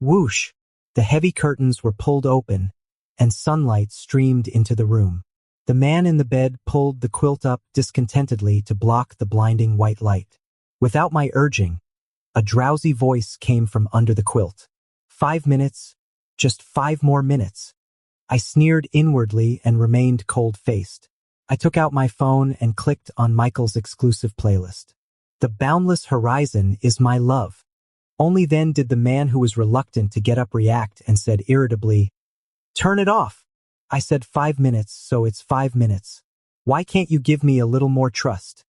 Whoosh! The heavy curtains were pulled open, and sunlight streamed into the room. The man in the bed pulled the quilt up discontentedly to block the blinding white light. Without my urging, a drowsy voice came from under the quilt. 5 minutes, just 5 more minutes. I sneered inwardly and remained cold-faced. I took out my phone and clicked on Michael's exclusive playlist. The boundless horizon is my love. Only then did the man who was reluctant to get up react and said irritably, "Turn it off." I said 5 minutes, so it's 5 minutes. Why can't you give me a little more trust?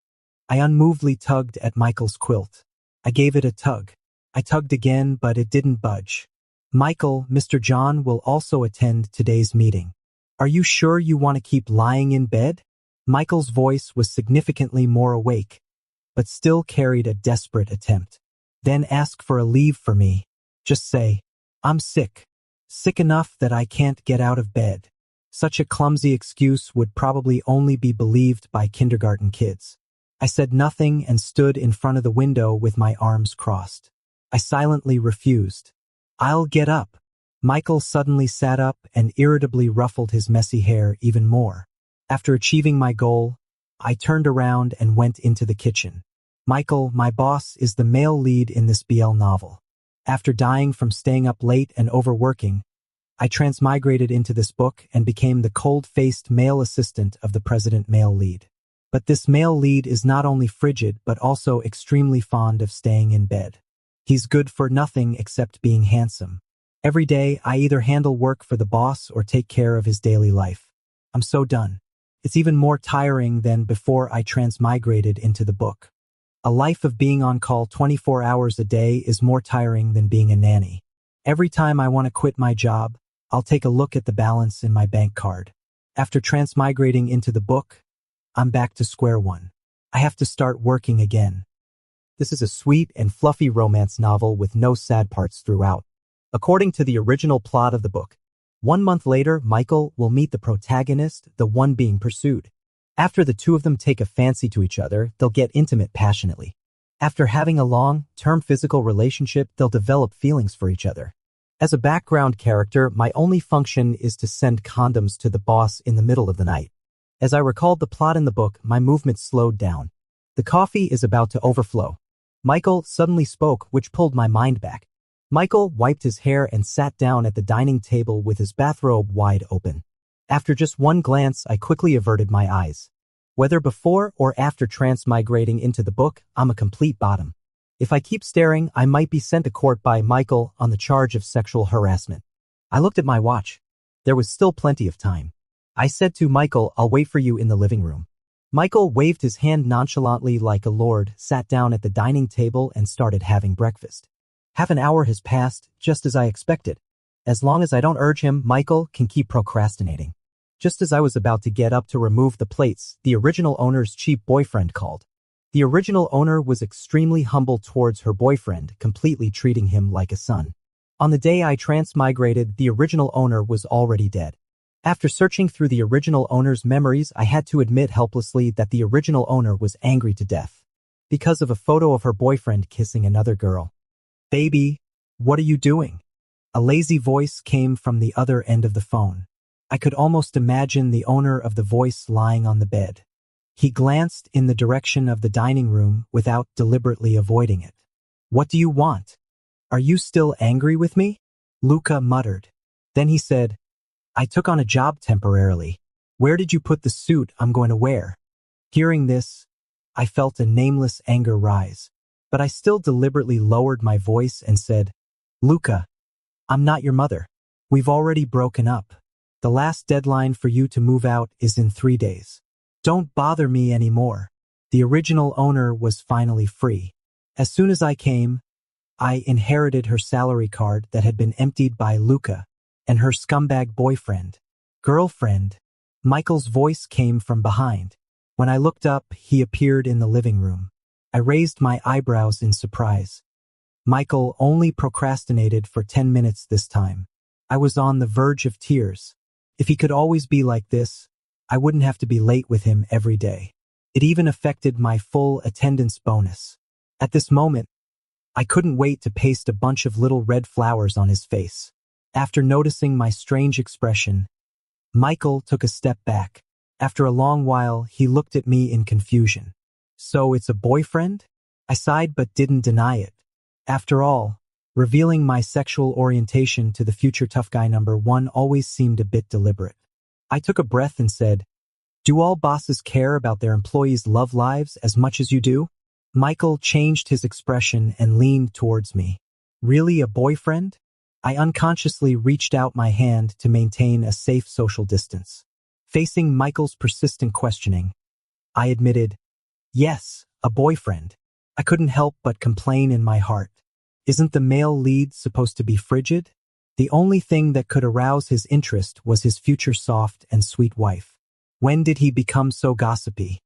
I unmovedly tugged at Michael's quilt. I gave it a tug. I tugged again, but it didn't budge. "Michael, Mr. John will also attend today's meeting. Are you sure you want to keep lying in bed?" Michael's voice was significantly more awake, but still carried a desperate attempt. "Then ask for a leave for me. Just say, I'm sick. Sick enough that I can't get out of bed." Such a clumsy excuse would probably only be believed by kindergarten kids. I said nothing and stood in front of the window with my arms crossed. I silently refused. "I'll get up." Michael suddenly sat up and irritably ruffled his messy hair even more. After achieving my goal, I turned around and went into the kitchen. Michael, my boss, is the male lead in this BL novel. After dying from staying up late and overworking, I transmigrated into this book and became the cold-faced male assistant of the president male lead. But this male lead is not only frigid but also extremely fond of staying in bed. He's good for nothing except being handsome. Every day, I either handle work for the boss or take care of his daily life. I'm so done. It's even more tiring than before I transmigrated into the book. A life of being on call 24 hours a day is more tiring than being a nanny. Every time I want to quit my job, I'll take a look at the balance in my bank card. After transmigrating into the book, I'm back to square one. I have to start working again. This is a sweet and fluffy romance novel with no sad parts throughout. According to the original plot of the book, 1 month later, Michael will meet the protagonist, the one being pursued. After the two of them take a fancy to each other, they'll get intimate passionately. After having a long-term physical relationship, they'll develop feelings for each other. As a background character, my only function is to send condoms to the boss in the middle of the night. As I recalled the plot in the book, my movement slowed down. The coffee is about to overflow. Michael suddenly spoke, which pulled my mind back. Michael wiped his hair and sat down at the dining table with his bathrobe wide open. After just one glance, I quickly averted my eyes. Whether before or after transmigrating into the book, I'm a complete bottom. If I keep staring, I might be sent to court by Michael on the charge of sexual harassment. I looked at my watch. There was still plenty of time. I said to Michael, "I'll wait for you in the living room." Michael waved his hand nonchalantly like a lord, sat down at the dining table and started having breakfast. Half an hour has passed, just as I expected. As long as I don't urge him, Michael can keep procrastinating. Just as I was about to get up to remove the plates, the original owner's cheap boyfriend called. The original owner was extremely humble towards her boyfriend, completely treating him like a son. On the day I transmigrated, the original owner was already dead. After searching through the original owner's memories, I had to admit helplessly that the original owner was angry to death because of a photo of her boyfriend kissing another girl. "Baby, what are you doing?" A lazy voice came from the other end of the phone. I could almost imagine the owner of the voice lying on the bed. He glanced in the direction of the dining room without deliberately avoiding it. "What do you want? Are you still angry with me?" Luca muttered. Then he said, "I took on a job temporarily. Where did you put the suit I'm going to wear?" Hearing this, I felt a nameless anger rise, but I still deliberately lowered my voice and said, "Luca, I'm not your mother. We've already broken up. The last deadline for you to move out is in 3 days. Don't bother me anymore." The original owner was finally free. As soon as I came, I inherited her salary card that had been emptied by Luca and her scumbag boyfriend. "Girlfriend." Michael's voice came from behind. When I looked up, he appeared in the living room. I raised my eyebrows in surprise. Michael only procrastinated for 10 minutes this time. I was on the verge of tears. If he could always be like this, I wouldn't have to be late with him every day. It even affected my full attendance bonus. At this moment, I couldn't wait to paste a bunch of little red flowers on his face. After noticing my strange expression, Michael took a step back. After a long while, he looked at me in confusion. So it's a boyfriend? I sighed but didn't deny it. After all, revealing my sexual orientation to the future tough guy number one always seemed a bit deliberate. I took a breath and said, "Do all bosses care about their employees' love lives as much as you do?" Michael changed his expression and leaned towards me. "Really a boyfriend?" I unconsciously reached out my hand to maintain a safe social distance. Facing Michael's persistent questioning, I admitted, "Yes, a boyfriend." I couldn't help but complain in my heart. Isn't the male lead supposed to be frigid? The only thing that could arouse his interest was his future soft and sweet wife. When did he become so gossipy?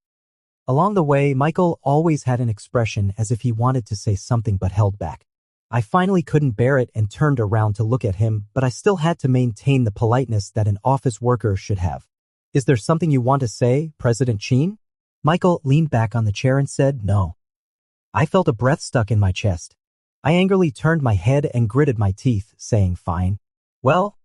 Along the way, Michael always had an expression as if he wanted to say something but held back. I finally couldn't bear it and turned around to look at him, but I still had to maintain the politeness that an office worker should have. "Is there something you want to say, President Chin?" Michael leaned back on the chair and said no. I felt a breath stuck in my chest. I angrily turned my head and gritted my teeth, saying fine. Well,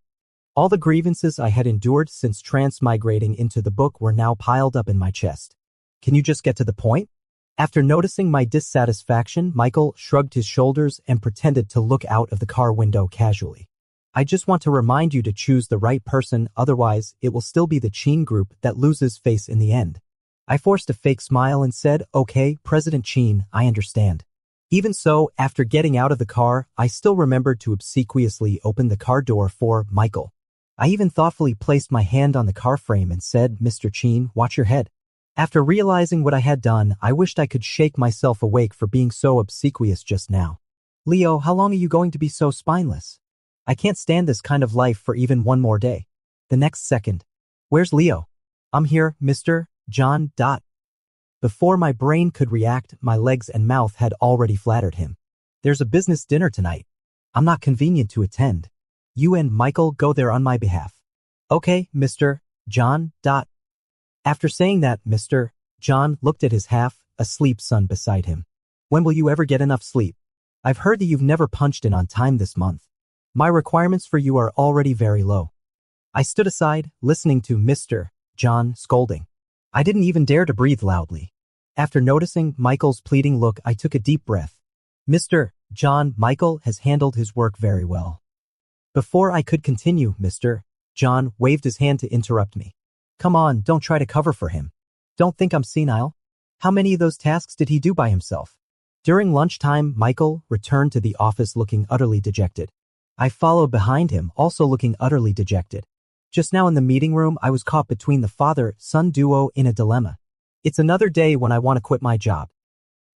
all the grievances I had endured since transmigrating into the book were now piled up in my chest. "Can you just get to the point?" After noticing my dissatisfaction, Michael shrugged his shoulders and pretended to look out of the car window casually. "I just want to remind you to choose the right person, otherwise it will still be the Chin group that loses face in the end." I forced a fake smile and said, "Okay, President Chin, I understand." Even so, after getting out of the car, I still remembered to obsequiously open the car door for Michael. I even thoughtfully placed my hand on the car frame and said, "Mr. Chin, watch your head." After realizing what I had done, I wished I could shake myself awake for being so obsequious just now. "Leo, how long are you going to be so spineless? I can't stand this kind of life for even one more day." The next second, "Where's Leo?" "I'm here, Mr. John. Before my brain could react, my legs and mouth had already flattered him. "There's a business dinner tonight. I'm not convenient to attend. You and Michael go there on my behalf." "Okay, Mr. John. After saying that, Mr. John looked at his half-asleep son beside him. "When will you ever get enough sleep? I've heard that you've never punched in on time this month. My requirements for you are already very low." I stood aside, listening to Mr. John scolding. I didn't even dare to breathe loudly. After noticing Michael's pleading look, I took a deep breath. "Mr. John, Michael has handled his work very well." Before I could continue, Mr. John waved his hand to interrupt me. "Come on, don't try to cover for him. Don't think I'm senile. How many of those tasks did he do by himself?" During lunchtime, Michael returned to the office looking utterly dejected. I followed behind him, also looking utterly dejected. Just now in the meeting room, I was caught between the father-son duo in a dilemma. It's another day when I want to quit my job.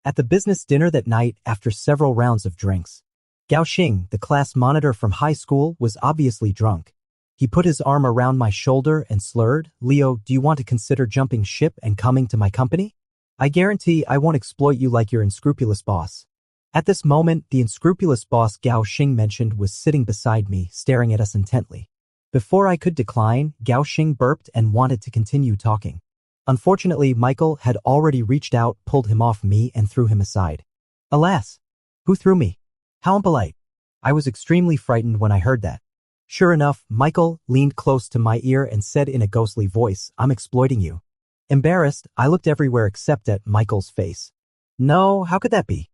At the business dinner that night, after several rounds of drinks, Gao Xing, the class monitor from high school, was obviously drunk. He put his arm around my shoulder and slurred, "Leo, do you want to consider jumping ship and coming to my company? I guarantee I won't exploit you like your unscrupulous boss." At this moment, the unscrupulous boss Gao Xing mentioned was sitting beside me, staring at us intently. Before I could decline, Gao Xing burped and wanted to continue talking. Unfortunately, Michael had already reached out, pulled him off me, and threw him aside. Alas! Who threw me? How impolite. I was extremely frightened when I heard that. Sure enough, Michael leaned close to my ear and said in a ghostly voice, "I'm exploiting you." Embarrassed, I looked everywhere except at Michael's face. No, how could that be?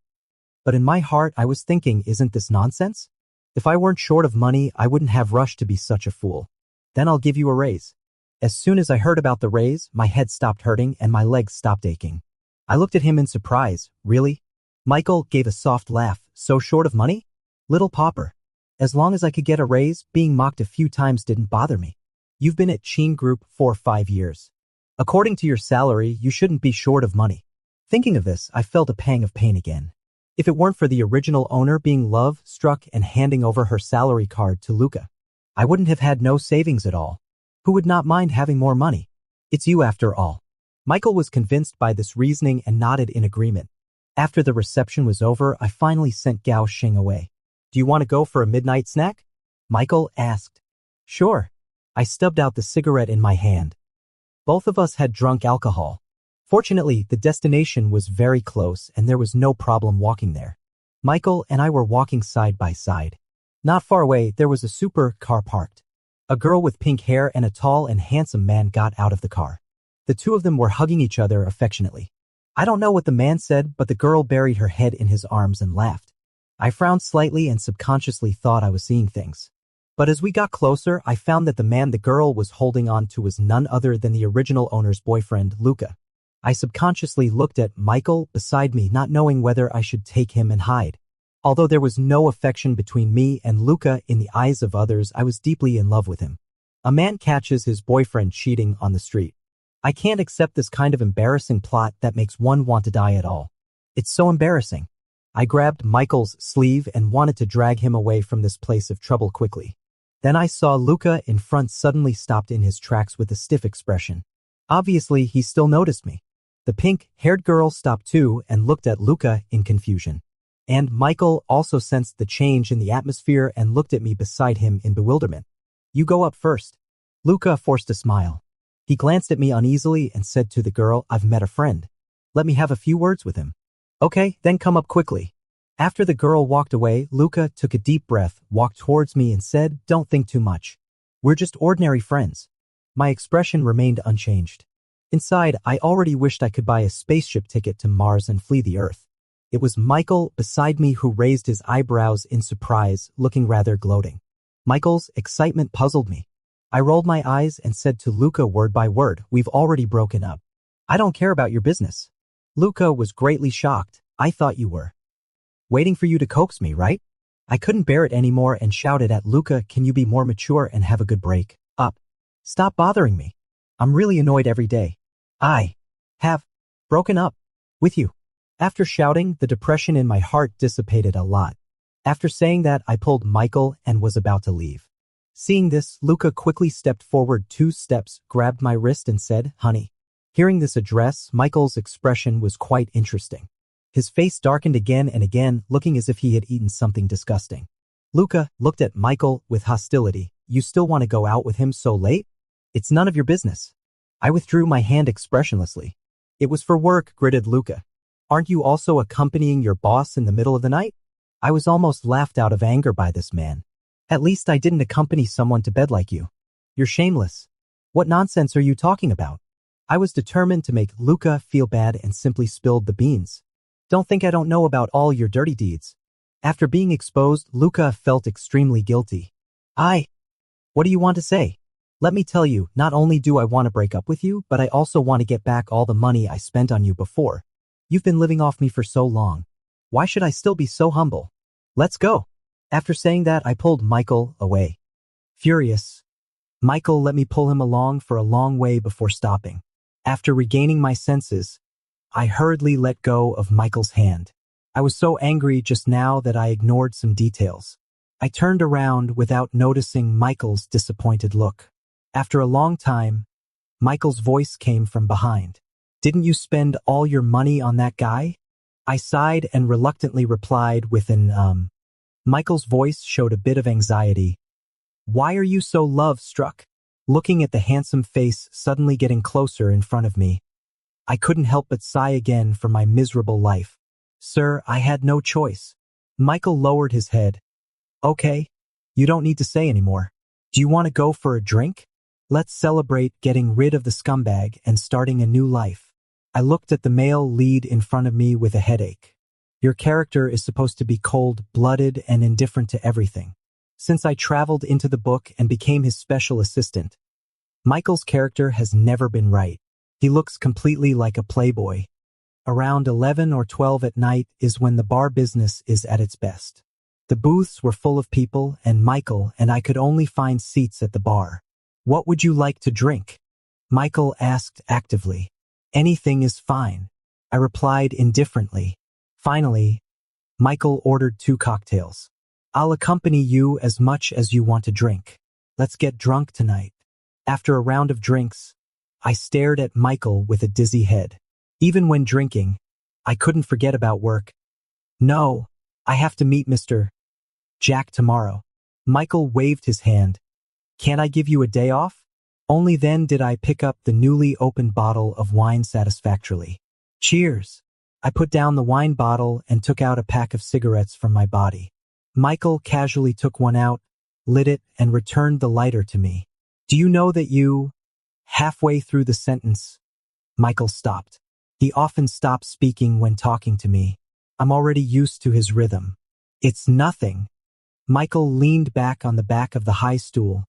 But in my heart, I was thinking, isn't this nonsense? If I weren't short of money, I wouldn't have rushed to be such a fool. "Then I'll give you a raise." As soon as I heard about the raise, my head stopped hurting and my legs stopped aching. I looked at him in surprise. "Really?" Michael gave a soft laugh. "So short of money? Little pauper. As long as I could get a raise, being mocked a few times didn't bother me. You've been at Chin Group for 5 years. According to your salary, you shouldn't be short of money." Thinking of this, I felt a pang of pain again. If it weren't for the original owner being love-struck and handing over her salary card to Luca, I wouldn't have had no savings at all. Who would not mind having more money? It's you after all. Michael was convinced by this reasoning and nodded in agreement. After the reception was over, I finally sent Gao Xing away. "Do you want to go for a midnight snack?" Michael asked. "Sure." I stubbed out the cigarette in my hand. Both of us had drunk alcohol. Fortunately, the destination was very close and there was no problem walking there. Michael and I were walking side by side. Not far away, there was a super car parked. A girl with pink hair and a tall and handsome man got out of the car. The two of them were hugging each other affectionately. I don't know what the man said, but the girl buried her head in his arms and laughed. I frowned slightly and subconsciously thought I was seeing things. But as we got closer, I found that the man the girl was holding on to was none other than the original owner's boyfriend, Luca. I subconsciously looked at Michael beside me, not knowing whether I should take him and hide. Although there was no affection between me and Luca in the eyes of others, I was deeply in love with him. A man catches his boyfriend cheating on the street. I can't accept this kind of embarrassing plot that makes one want to die at all. It's so embarrassing. I grabbed Michael's sleeve and wanted to drag him away from this place of trouble quickly. Then I saw Luca in front suddenly stopped in his tracks with a stiff expression. Obviously, he still noticed me. The pink-haired girl stopped too and looked at Luca in confusion. And Michael also sensed the change in the atmosphere and looked at me beside him in bewilderment. You go up first. Luca forced a smile. He glanced at me uneasily and said to the girl, I've met a friend. Let me have a few words with him. Okay, then come up quickly. After the girl walked away, Luca took a deep breath, walked towards me and said, Don't think too much. We're just ordinary friends. My expression remained unchanged. Inside, I already wished I could buy a spaceship ticket to Mars and flee the Earth. It was Michael beside me who raised his eyebrows in surprise, looking rather gloating. Michael's excitement puzzled me. I rolled my eyes and said to Luca word by word, We've already broken up. I don't care about your business. Luca was greatly shocked. I thought you were waiting for you to coax me, right? I couldn't bear it anymore and shouted at Luca, Can you be more mature and have a good break up? Stop bothering me. I'm really annoyed every day. I have broken up with you. After shouting, the depression in my heart dissipated a lot. After saying that, I pulled Michael and was about to leave. Seeing this, Luca quickly stepped forward 2 steps, grabbed my wrist and said, Honey. Hearing this address, Michael's expression was quite interesting. His face darkened again and again, looking as if he had eaten something disgusting. Luca looked at Michael with hostility. You still want to go out with him so late? It's none of your business. I withdrew my hand expressionlessly. It was for work, gritted Luca. Aren't you also accompanying your boss in the middle of the night? I was almost laughed out of anger by this man. At least I didn't accompany someone to bed like you. You're shameless. What nonsense are you talking about? I was determined to make Luca feel bad and simply spilled the beans. Don't think I don't know about all your dirty deeds. After being exposed, Luca felt extremely guilty. What do you want to say? Let me tell you, not only do I want to break up with you, but I also want to get back all the money I spent on you before. You've been living off me for so long. Why should I still be so humble? Let's go. After saying that, I pulled Michael away. Furious, Michael let me pull him along for a long way before stopping. After regaining my senses, I hurriedly let go of Michael's hand. I was so angry just now that I ignored some details. I turned around without noticing Michael's disappointed look. After a long time, Michael's voice came from behind. Didn't you spend all your money on that guy? I sighed and reluctantly replied with an Michael's voice showed a bit of anxiety. Why are you so love-struck? Looking at the handsome face suddenly getting closer in front of me, I couldn't help but sigh again for my miserable life. Sir, I had no choice. Michael lowered his head. Okay, you don't need to say anymore. Do you want to go for a drink? Let's celebrate getting rid of the scumbag and starting a new life. I looked at the male lead in front of me with a headache. Your character is supposed to be cold-blooded and indifferent to everything. Since I traveled into the book and became his special assistant, Michael's character has never been right. He looks completely like a playboy. Around 11 or 12 at night is when the bar business is at its best. The booths were full of people, and Michael and I could only find seats at the bar. What would you like to drink? Michael asked actively. Anything is fine, I replied indifferently. Finally, Michael ordered 2 cocktails. I'll accompany you as much as you want to drink. Let's get drunk tonight. After a round of drinks, I stared at Michael with a dizzy head. Even when drinking, I couldn't forget about work. No, I have to meet Mr. Jack tomorrow. Michael waved his hand. Can't I give you a day off? Only then did I pick up the newly opened bottle of wine satisfactorily. Cheers. I put down the wine bottle and took out a pack of cigarettes from my body. Michael casually took one out, lit it, and returned the lighter to me. Do you know that you... Halfway through the sentence, Michael stopped. He often stops speaking when talking to me. I'm already used to his rhythm. It's nothing. Michael leaned back on the back of the high stool,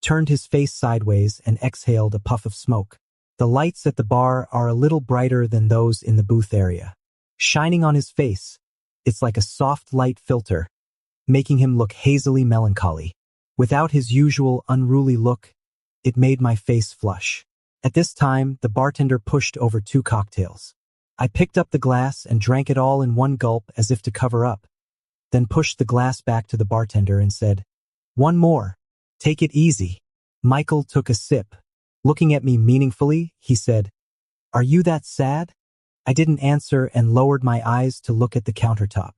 turned his face sideways, and exhaled a puff of smoke. The lights at the bar are a little brighter than those in the booth area. Shining on his face, it's like a soft light filter, making him look hazily melancholy. Without his usual unruly look, it made my face flush. At this time, the bartender pushed over 2 cocktails. I picked up the glass and drank it all in one gulp as if to cover up, then pushed the glass back to the bartender and said, "One more. Take it easy." Michael took a sip. Looking at me meaningfully, he said, "Are you that sad?" I didn't answer and lowered my eyes to look at the countertop.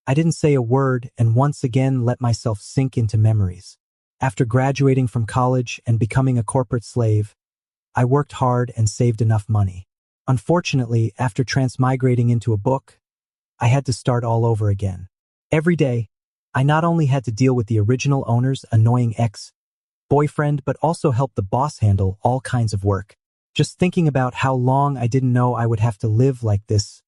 I didn't say a word and once again let myself sink into memories. After graduating from college and becoming a corporate slave, I worked hard and saved enough money. Unfortunately, after transmigrating into a book, I had to start all over again. Every day, I not only had to deal with the original owner's annoying ex-boyfriend, but also help the boss handle all kinds of work. Just thinking about how long I didn't know I would have to live like this,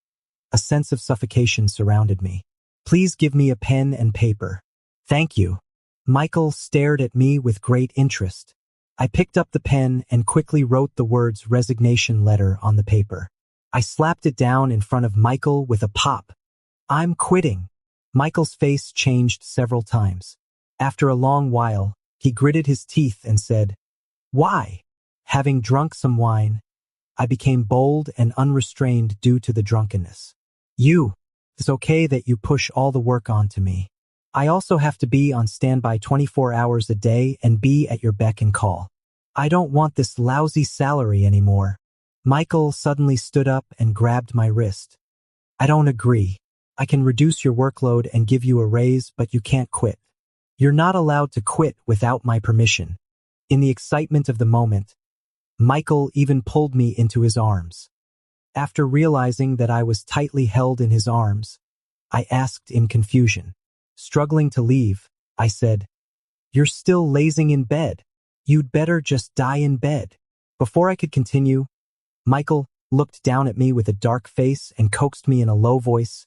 a sense of suffocation surrounded me. "Please give me a pen and paper." "Thank you." Michael stared at me with great interest. I picked up the pen and quickly wrote the words resignation letter on the paper. I slapped it down in front of Michael with a pop. "I'm quitting." Michael's face changed several times. After a long while, he gritted his teeth and said, "Why?" Having drunk some wine, I became bold and unrestrained due to the drunkenness. It's okay that you push all the work onto me. I also have to be on standby 24 hours a day and be at your beck and call. I don't want this lousy salary anymore." Michael suddenly stood up and grabbed my wrist. "I don't agree. I can reduce your workload and give you a raise, but you can't quit. You're not allowed to quit without my permission." In the excitement of the moment, Michael even pulled me into his arms. After realizing that I was tightly held in his arms, I asked in confusion. Struggling to leave, I said, "You're still lazing in bed. You'd better just die in bed." Before I could continue, Michael looked down at me with a dark face and coaxed me in a low voice.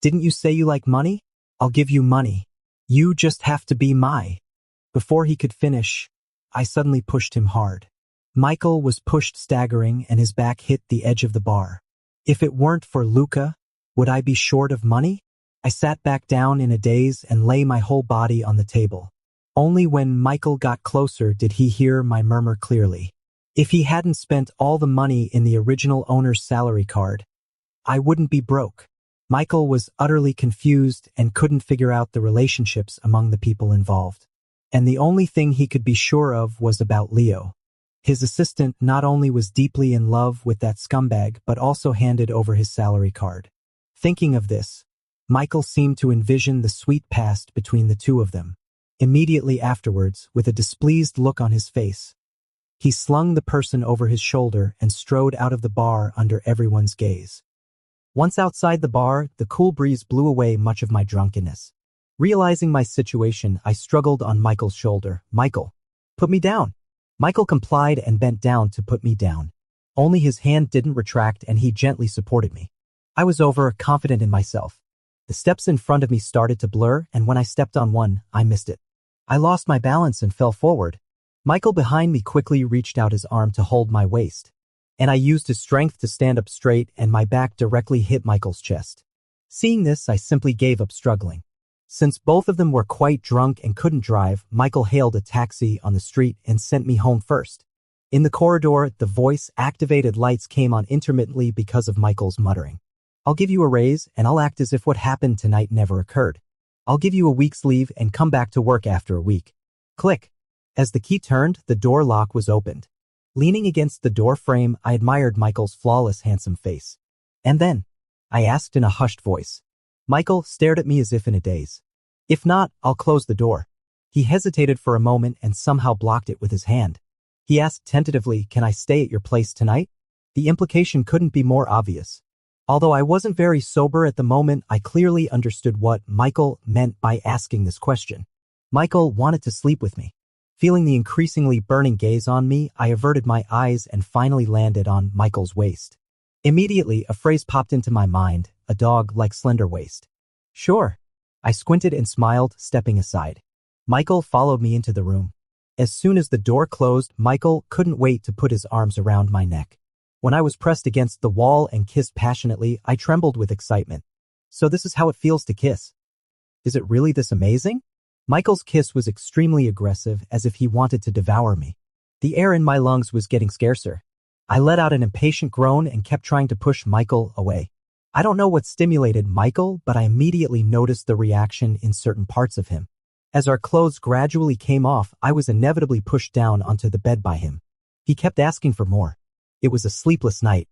"Didn't you say you like money? I'll give you money. You just have to be my..." Before he could finish, I suddenly pushed him hard. Michael was pushed staggering and his back hit the edge of the bar. If it weren't for Luca, would I be short of money? I sat back down in a daze and lay my whole body on the table. Only when Michael got closer did he hear my murmur clearly. If he hadn't spent all the money in the original owner's salary card, I wouldn't be broke. Michael was utterly confused and couldn't figure out the relationships among the people involved. And the only thing he could be sure of was about Leo. His assistant not only was deeply in love with that scumbag, but also handed over his salary card. Thinking of this, Michael seemed to envision the sweet past between the two of them. Immediately afterwards, with a displeased look on his face, he slung the person over his shoulder and strode out of the bar under everyone's gaze. Once outside the bar, the cool breeze blew away much of my drunkenness. Realizing my situation, I struggled on Michael's shoulder. "Michael, put me down." Michael complied and bent down to put me down. Only his hand didn't retract and he gently supported me. I was overconfident in myself. The steps in front of me started to blur, and when I stepped on one, I missed it. I lost my balance and fell forward. Michael behind me quickly reached out his arm to hold my waist, and I used his strength to stand up straight, and my back directly hit Michael's chest. Seeing this, I simply gave up struggling. Since both of them were quite drunk and couldn't drive, Michael hailed a taxi on the street and sent me home first. In the corridor, the voice-activated lights came on intermittently because of Michael's muttering. "I'll give you a raise, and I'll act as if what happened tonight never occurred. I'll give you a week's leave and come back to work after a week." Click. As the key turned, the door lock was opened. Leaning against the door frame, I admired Michael's flawless, handsome face. "And then?" I asked in a hushed voice. Michael stared at me as if in a daze. "If not, I'll close the door." He hesitated for a moment and somehow blocked it with his hand. He asked tentatively, "Can I stay at your place tonight?" The implication couldn't be more obvious. Although I wasn't very sober at the moment, I clearly understood what Michael meant by asking this question. Michael wanted to sleep with me. Feeling the increasingly burning gaze on me, I averted my eyes and finally landed on Michael's waist. Immediately, a phrase popped into my mind, a dog like slender waist. Sure. I squinted and smiled, stepping aside. Michael followed me into the room. As soon as the door closed, Michael couldn't wait to put his arms around my neck. When I was pressed against the wall and kissed passionately, I trembled with excitement. So this is how it feels to kiss. Is it really this amazing? Michael's kiss was extremely aggressive, as if he wanted to devour me. The air in my lungs was getting scarcer. I let out an impatient groan and kept trying to push Michael away. I don't know what stimulated Michael, but I immediately noticed the reaction in certain parts of him. As our clothes gradually came off, I was inevitably pushed down onto the bed by him. He kept asking for more. It was a sleepless night.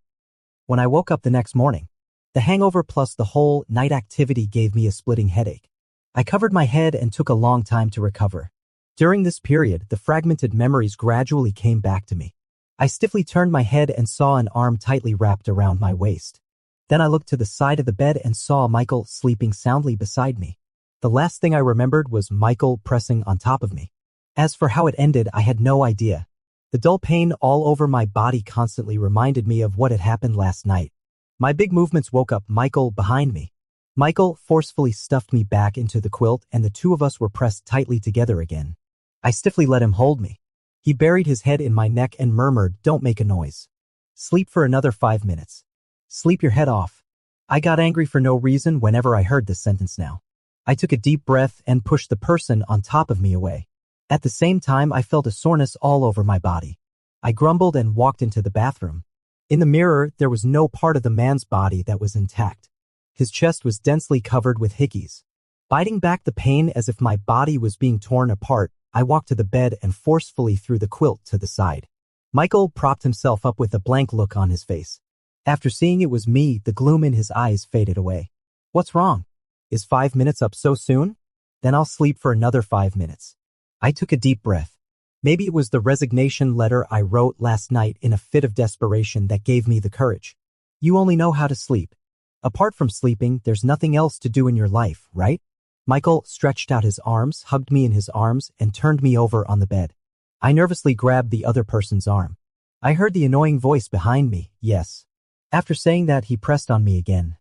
When I woke up the next morning, the hangover plus the whole night activity gave me a splitting headache. I covered my head and took a long time to recover. During this period, the fragmented memories gradually came back to me. I stiffly turned my head and saw an arm tightly wrapped around my waist. Then I looked to the side of the bed and saw Michael sleeping soundly beside me. The last thing I remembered was Michael pressing on top of me. As for how it ended, I had no idea. The dull pain all over my body constantly reminded me of what had happened last night. My big movements woke up Michael behind me. Michael forcefully stuffed me back into the quilt and the two of us were pressed tightly together again. I stiffly let him hold me. He buried his head in my neck and murmured, "Don't make a noise. Sleep for another 5 minutes. Sleep your head off." I got angry for no reason whenever I heard this sentence now. I took a deep breath and pushed the person on top of me away. At the same time, I felt a soreness all over my body. I grumbled and walked into the bathroom. In the mirror, there was no part of the man's body that was intact. His chest was densely covered with hickeys. Biting back the pain as if my body was being torn apart, I walked to the bed and forcefully threw the quilt to the side. Michael propped himself up with a blank look on his face. After seeing it was me, the gloom in his eyes faded away. "What's wrong? Is 5 minutes up so soon? Then I'll sleep for another 5 minutes. I took a deep breath. Maybe it was the resignation letter I wrote last night in a fit of desperation that gave me the courage. You only know how to sleep. Apart from sleeping, there's nothing else to do in your life, right? Michael stretched out his arms, hugged me in his arms, and turned me over on the bed. I nervously grabbed the other person's arm. I heard the annoying voice behind me, yes. After saying that, he pressed on me again.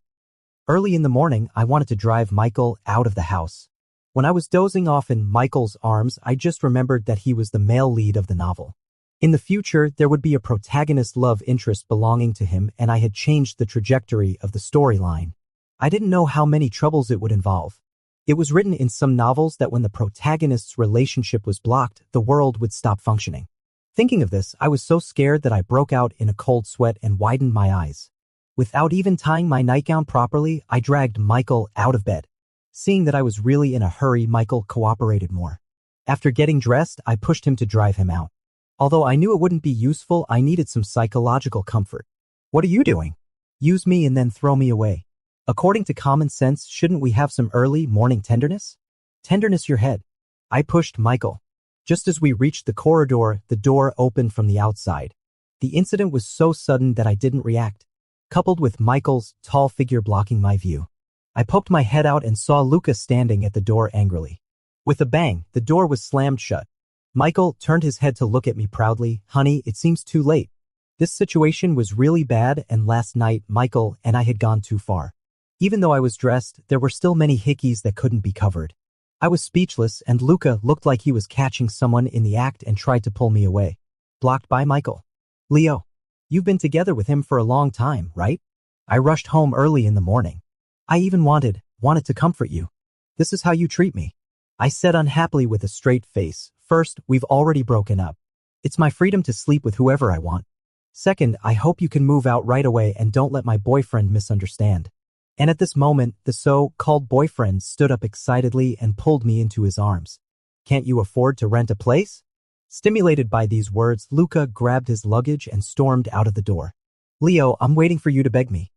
Early in the morning, I wanted to drive Michael out of the house. When I was dozing off in Michael's arms, I just remembered that he was the male lead of the novel. In the future, there would be a protagonist love interest belonging to him, and I had changed the trajectory of the storyline. I didn't know how many troubles it would involve. It was written in some novels that when the protagonist's relationship was blocked, the world would stop functioning. Thinking of this, I was so scared that I broke out in a cold sweat and widened my eyes. Without even tying my nightgown properly, I dragged Michael out of bed. Seeing that I was really in a hurry, Michael cooperated more. After getting dressed, I pushed him to drive him out. Although I knew it wouldn't be useful, I needed some psychological comfort. "What are you doing? Use me and then throw me away. According to common sense, shouldn't we have some early morning tenderness? Tenderness your head." I pushed Michael. Just as we reached the corridor, the door opened from the outside. The incident was so sudden that I didn't react. Coupled with Michael's tall figure blocking my view, I poked my head out and saw Luca standing at the door angrily. With a bang, the door was slammed shut. Michael turned his head to look at me proudly. "Honey, it seems too late. This situation was really bad, and last night Michael and I had gone too far." Even though I was dressed, there were still many hickeys that couldn't be covered. I was speechless, and Luca looked like he was catching someone in the act and tried to pull me away. Blocked by Michael. "Leo, you've been together with him for a long time, right? I rushed home early in the morning. I even wanted to comfort you. This is how you treat me," I said unhappily with a straight face. "First, we've already broken up. It's my freedom to sleep with whoever I want. Second, I hope you can move out right away and don't let my boyfriend misunderstand." And at this moment, the so-called boyfriend stood up excitedly and pulled me into his arms. "Can't you afford to rent a place?" Stimulated by these words, Luca grabbed his luggage and stormed out of the door. "Leo, I'm waiting for you to beg me."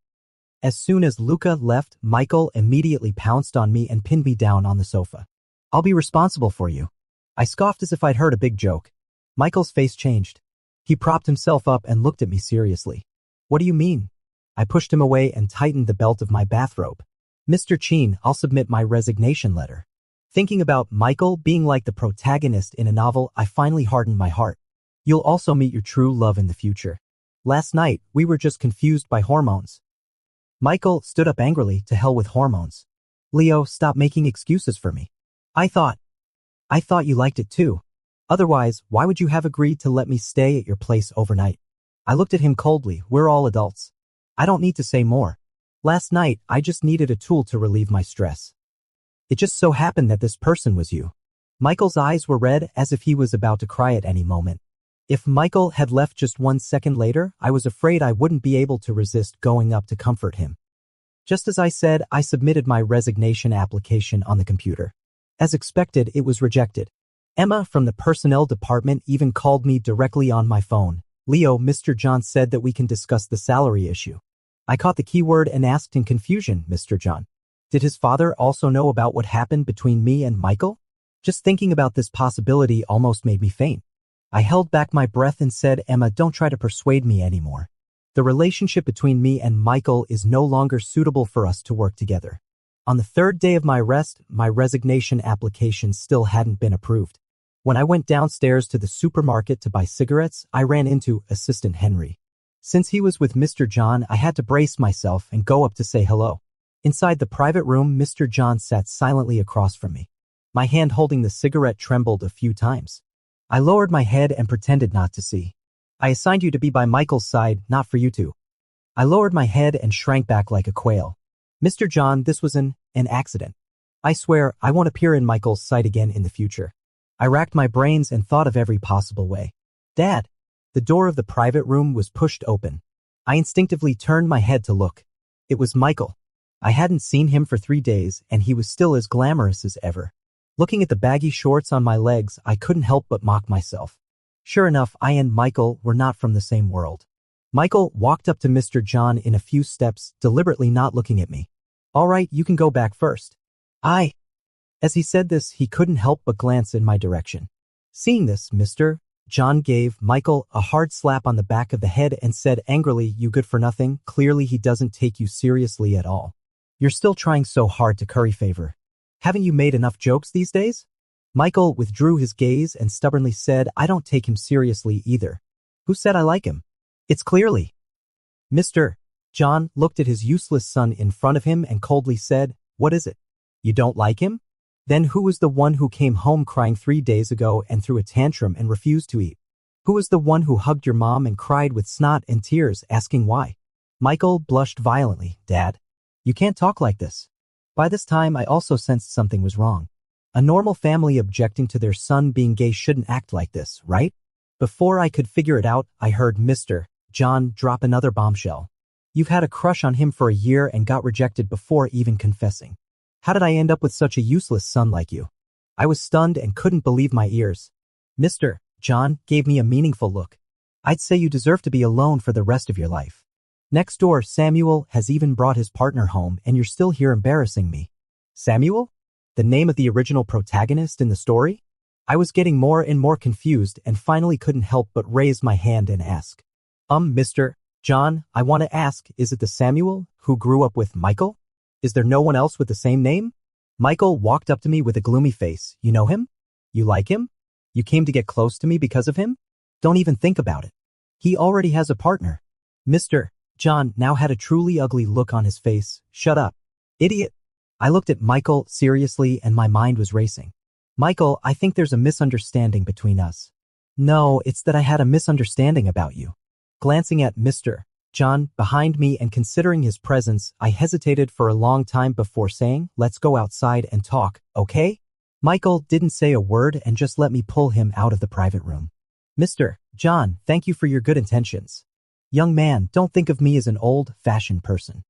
As soon as Luca left, Michael immediately pounced on me and pinned me down on the sofa. "I'll be responsible for you." I scoffed as if I'd heard a big joke. Michael's face changed. He propped himself up and looked at me seriously. "What do you mean? I pushed him away and tightened the belt of my bathrobe. Mr. Chin, I'll submit my resignation letter. Thinking about Michael being like the protagonist in a novel, I finally hardened my heart. You'll also meet your true love in the future. Last night, we were just confused by hormones. Michael stood up angrily. To hell with hormones. Leo, stop making excuses for me. I thought you liked it too. Otherwise, why would you have agreed to let me stay at your place overnight? I looked at him coldly. We're all adults. I don't need to say more. Last night, I just needed a tool to relieve my stress. It just so happened that this person was you. Michael's eyes were red as if he was about to cry at any moment. If Michael had left just 1 second later, I was afraid I wouldn't be able to resist going up to comfort him. Just as I said, I submitted my resignation application on the computer. As expected, it was rejected. Emma from the personnel department even called me directly on my phone. Leo, Mr. John said that we can discuss the salary issue. I caught the keyword and asked in confusion, Mr. John. Did his father also know about what happened between me and Michael? Just thinking about this possibility almost made me faint. I held back my breath and said, Emma, don't try to persuade me anymore. The relationship between me and Michael is no longer suitable for us to work together. On the 3rd day of my arrest, my resignation application still hadn't been approved. When I went downstairs to the supermarket to buy cigarettes, I ran into Assistant Henry. Since he was with Mr. John, I had to brace myself and go up to say hello. Inside the private room, Mr. John sat silently across from me. My hand holding the cigarette trembled a few times. I lowered my head and pretended not to see. I assigned you to be by Michael's side, not for you two. I lowered my head and shrank back like a quail. Mr. John, this was an accident. I swear I won't appear in Michael's sight again in the future. I racked my brains and thought of every possible way. Dad! The door of the private room was pushed open. I instinctively turned my head to look. It was Michael. I hadn't seen him for 3 days, and he was still as glamorous as ever. Looking at the baggy shorts on my legs, I couldn't help but mock myself. Sure enough, I and Michael were not from the same world. Michael walked up to Mr. John in a few steps, deliberately not looking at me. All right, you can go back first. As he said this, he couldn't help but glance in my direction. Seeing this, Mr. John gave Michael a hard slap on the back of the head and said angrily, you good for nothing. Clearly he doesn't take you seriously at all. You're still trying so hard to curry favor. Haven't you made enough jokes these days? Michael withdrew his gaze and stubbornly said, I don't take him seriously either. Who said I like him? It's clearly. Mr. John looked at his useless son in front of him and coldly said, what is it? You don't like him? Then who was the one who came home crying 3 days ago and threw a tantrum and refused to eat? Who was the one who hugged your mom and cried with snot and tears asking why? Michael blushed violently. Dad, you can't talk like this. By this time, I also sensed something was wrong. A normal family objecting to their son being gay shouldn't act like this, right? Before I could figure it out, I heard Mr. John drop another bombshell. You've had a crush on him for a year and got rejected before even confessing. How did I end up with such a useless son like you? I was stunned and couldn't believe my ears. Mr. John gave me a meaningful look. I'd say you deserve to be alone for the rest of your life. Next door, Samuel has even brought his partner home and you're still here embarrassing me. Samuel? The name of the original protagonist in the story? I was getting more and more confused and finally couldn't help but raise my hand and ask. Mr. John, I want to ask, is it the Samuel who grew up with Michael? Is there no one else with the same name? Michael walked up to me with a gloomy face. You know him? You like him? You came to get close to me because of him? Don't even think about it. He already has a partner. Mr. John now had a truly ugly look on his face. Shut up. Idiot. I looked at Michael seriously and my mind was racing. Michael, I think there's a misunderstanding between us. No, it's that I had a misunderstanding about you. Glancing at Mr. John behind me and considering his presence, I hesitated for a long time before saying, let's go outside and talk, okay? Michael didn't say a word and just let me pull him out of the private room. Mr. John, thank you for your good intentions. Young man, don't think of me as an old-fashioned person.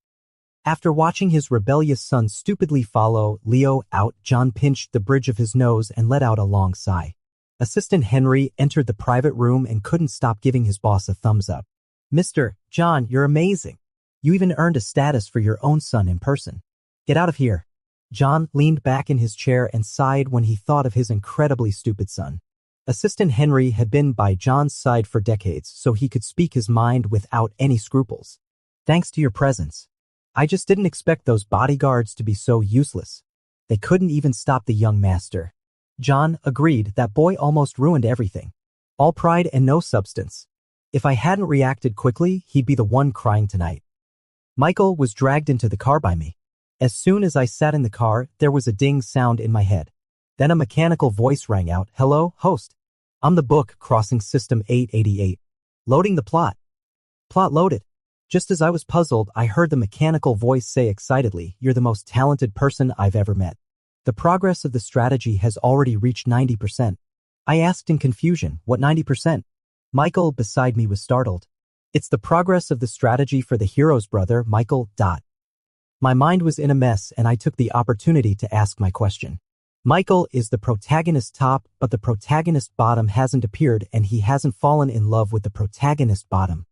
After watching his rebellious son stupidly follow Leo out, John pinched the bridge of his nose and let out a long sigh. Assistant Henry entered the private room and couldn't stop giving his boss a thumbs up. Mr. John, you're amazing. You even earned a status for your own son in person. Get out of here. John leaned back in his chair and sighed when he thought of his incredibly stupid son. Assistant Henry had been by John's side for decades, so he could speak his mind without any scruples. Thanks to your presence. I just didn't expect those bodyguards to be so useless. They couldn't even stop the young master. John agreed. That boy almost ruined everything. All pride and no substance. If I hadn't reacted quickly, he'd be the one crying tonight. Michael was dragged into the car by me. As soon as I sat in the car, there was a ding sound in my head. Then a mechanical voice rang out. Hello, host. I'm the book crossing system 888. Loading the plot. Plot loaded. Just as I was puzzled, I heard the mechanical voice say excitedly, "You're the most talented person I've ever met. The progress of the strategy has already reached 90%. I asked in confusion, what 90%? Michael beside me was startled. It's the progress of the strategy for the hero's brother, Michael. My mind was in a mess and I took the opportunity to ask my question. Michael is the protagonist top, but the protagonist bottom hasn't appeared and he hasn't fallen in love with the protagonist bottom.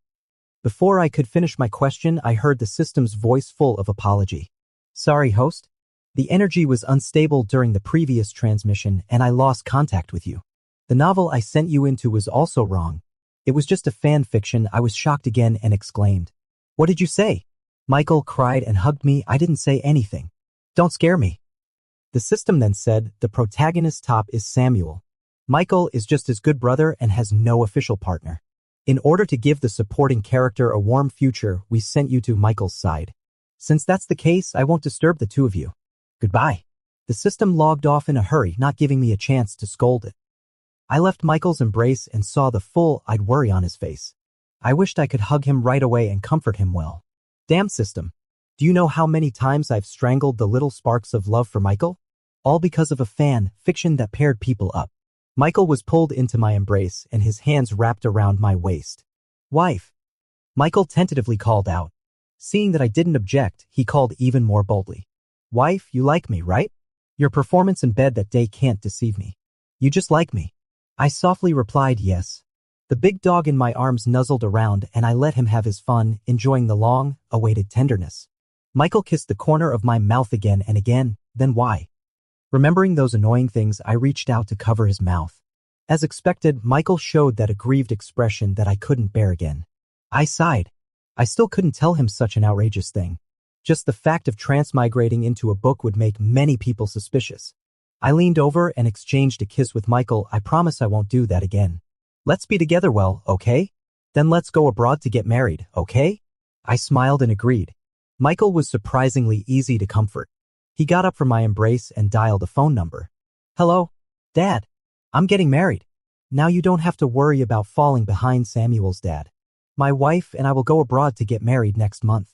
Before I could finish my question, I heard the system's voice full of apology. Sorry, host. The energy was unstable during the previous transmission and I lost contact with you. The novel I sent you into was also wrong. It was just a fan fiction. I was shocked again and exclaimed. What did you say? Michael cried and hugged me. I didn't say anything. Don't scare me. The system then said, the protagonist top is Samuel. Michael is just his good brother and has no official partner. In order to give the supporting character a warm future, we sent you to Michael's side. Since that's the case, I won't disturb the two of you. Goodbye. The system logged off in a hurry, not giving me a chance to scold it. I left Michael's embrace and saw the full-eyed worry on his face. I wished I could hug him right away and comfort him well. Damn system. Do you know how many times I've strangled the little sparks of love for Michael? All because of a fan fiction that paired people up. Michael was pulled into my embrace and his hands wrapped around my waist. Wife. Michael tentatively called out. Seeing that I didn't object, he called even more boldly. Wife, you like me, right? Your performance in bed that day can't deceive me. You just like me. I softly replied yes. The big dog in my arms nuzzled around and I let him have his fun, enjoying the long-awaited tenderness. Michael kissed the corner of my mouth again and again, then why? Remembering those annoying things, I reached out to cover his mouth. As expected, Michael showed that aggrieved expression that I couldn't bear again. I sighed. I still couldn't tell him such an outrageous thing. Just the fact of transmigrating into a book would make many people suspicious. I leaned over and exchanged a kiss with Michael. I promise I won't do that again. Let's be together well, okay? Then let's go abroad to get married, okay? I smiled and agreed. Michael was surprisingly easy to comfort. He got up from my embrace and dialed a phone number. Hello? Dad. I'm getting married. Now you don't have to worry about falling behind Samuel's dad. My wife and I will go abroad to get married next month.